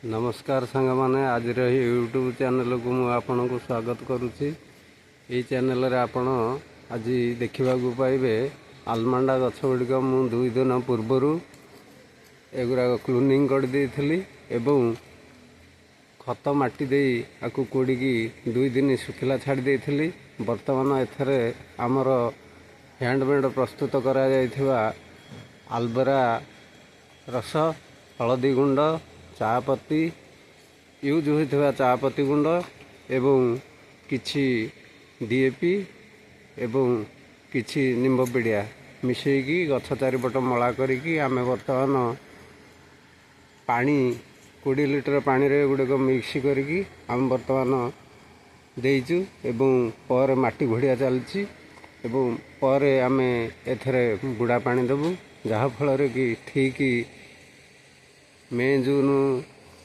नमस्कार सांग मैंने आज यूट्यूब चैनल को मुझे आपन को स्वागत करुच्ची। ये चैनल रे आपण आज देखा पाइबे आलमांडा गछ गुड़िक मु 2 दिन पूर्वर एगुरा क्लूनिंग कर देइथिली एवं खत माटी दे आकु कोड़िकी 2 दिन सुखिला छाड़ देइथिली। वर्तमान एथरे आमर हैंडमेड प्रस्तुत करा जायथिबा आल्बेरा रस हलदी गुंड चापत्ती यूज होता चापत्ती गुंड एवं किछि डीएपी एवं किछि निम्ब पिड़िया मिसेकी गछ चारिपट मला करिकी आमे वर्तमान पानी 20 लिटर पानी रे गुड़िक मिक्स करिकी आम वर्तमान देइचु एवं पर माटी घोड़िया चलछि एवं पर आमे एथरे बुड़ा पानी देबु जहा फल रे कि ठीक मे जून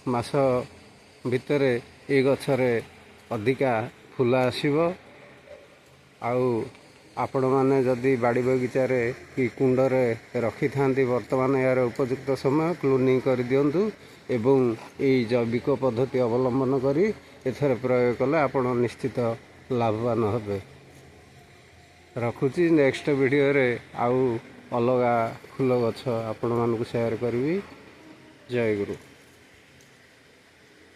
मास भितर ये गछरे अधिका फूल आसीबो। आउ आपण माने जदि बाड़ी बगीचारे कि कुंडरे रखि थांती वर्तमान यार उपयुक्त समय क्लूनिंग कर दियंतु एवं ये जैविक पद्धति अवलंबन करी एथरे प्रयोग कले आपण निश्चित लाभवान हेबे। रखुची नेक्स्ट वीडियो रे आउ अलगा फूल गछ आपण मानकु शेयर करबी। जय गुरु।